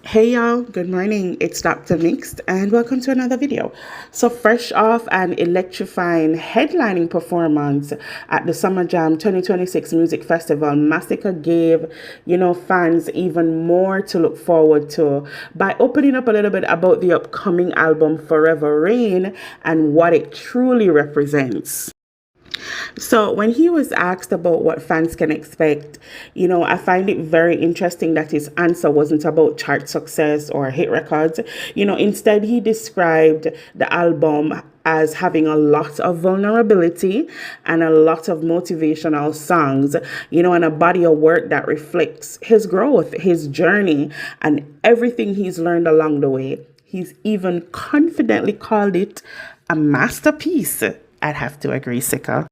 Hey y'all, good morning. It's Dr. Mixed and welcome to another video. So fresh off an electrifying headlining performance at the SummerJam 2026 Music Festival, Masicka gave, fans even more to look forward to by opening up a little bit about the upcoming album Forever Rain and what it truly represents. So when he was asked about what fans can expect, I find it very interesting that his answer wasn't about chart success or hit records. Instead he described the album as having a lot of vulnerability and a lot of motivational songs, and a body of work that reflects his growth, his journey, and everything he's learned along the way. He's even confidently called it a masterpiece. I'd have to agree, Sika.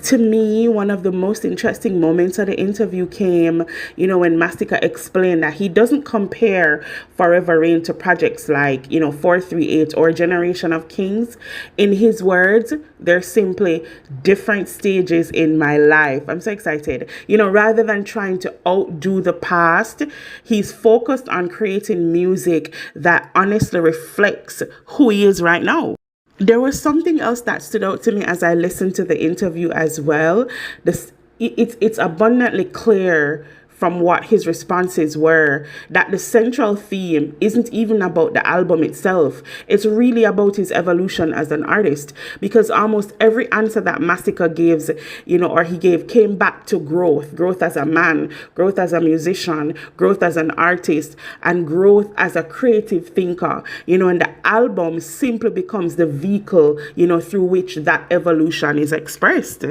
To me, one of the most interesting moments of the interview came, when Masicka explained that he doesn't compare Forever Rain to projects like, 438 or Generation of Kings. In his words, they're simply different stages in my life. I'm so excited. Rather than trying to outdo the past, he's focused on creating music that honestly reflects who he is right now. There was something else that stood out to me as I listened to the interview as well. It's abundantly clear from what his responses were that the central theme isn't even about the album itself. It's really about his evolution as an artist, because almost every answer that Masicka gives, or he gave, came back to growth as a man, growth as a musician, growth as an artist, and growth as a creative thinker, and the album simply becomes the vehicle, through which that evolution is expressed.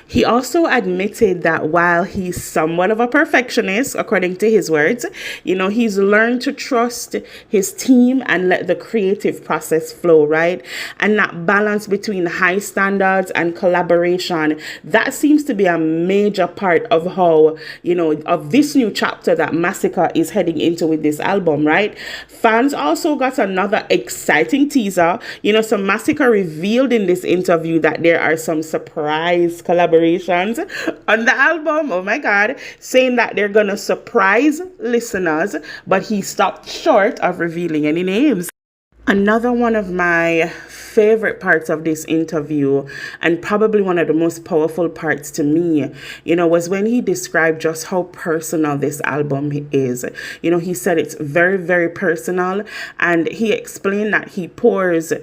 He also admitted that while he's somewhat of a perfectionist, according to his words, he's learned to trust his team and let the creative process flow, right? And that balance between high standards and collaboration, that seems to be a major part of how, of this new chapter that Masicka is heading into with this album, right? Fans also got another exciting teaser. So Masicka revealed in this interview that there are some surprise collaborations on the album. Oh my God, saying that they're gonna surprise listeners, but he stopped short of revealing any names. Another one of my favorite parts of this interview, and probably one of the most powerful parts to me, was when he described just how personal this album is. He said it's very, very personal, and he explained that he pours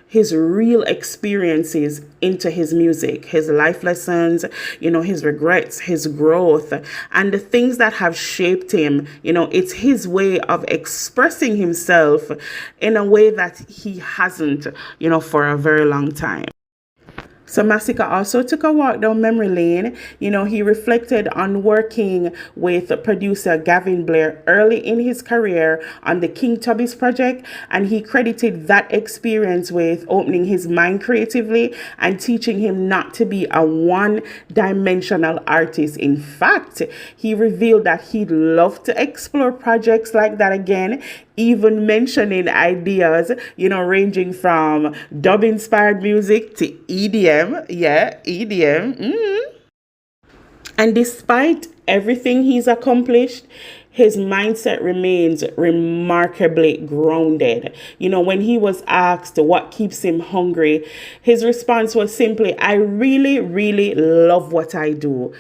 his real experiences into his music, his life lessons, his regrets, his growth, and the things that have shaped him. It's his way of expressing himself in a way that he hasn't, for a very long time. So Masicka also took a walk down memory lane. He reflected on working with producer Gavin Blair early in his career on the King Tubby's project, and he credited that experience with opening his mind creatively and teaching him not to be a one-dimensional artist. In fact, he revealed that he'd love to explore projects like that again, even mentioning ideas, ranging from dub-inspired music to EDM. Yeah, EDM. And despite everything he's accomplished, his mindset remains remarkably grounded. When he was asked what keeps him hungry, his response was simply, I really, really love what I do.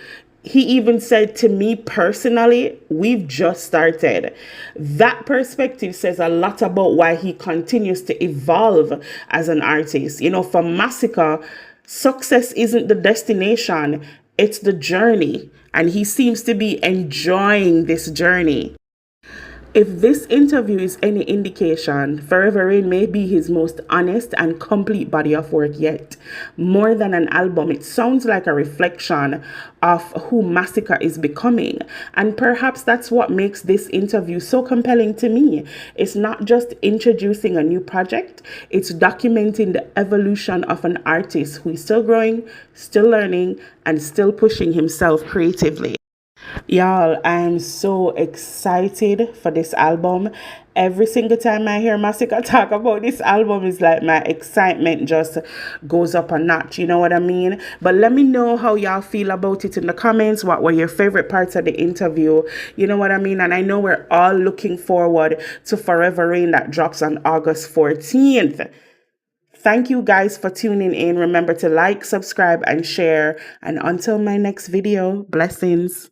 He even said, to me personally, we've just started. That perspective says a lot about why he continues to evolve as an artist. For Masicka, success isn't the destination, it's the journey. And he seems to be enjoying this journey. If this interview is any indication, Forever Rain may be his most honest and complete body of work yet. More than an album, it sounds like a reflection of who Masicka is becoming. And perhaps that's what makes this interview so compelling to me. It's not just introducing a new project, it's documenting the evolution of an artist who is still growing, still learning, and still pushing himself creatively. Y'all, I'm so excited for this album. Every single time I hear Masicka talk about this album, it's like my excitement just goes up a notch. You know what I mean? But let me know how y'all feel about it in the comments. What were your favorite parts of the interview? You know what I mean? And I know we're all looking forward to Forever Rain that drops on August 14th. Thank you guys for tuning in. Remember to like, subscribe, and share. And until my next video, blessings.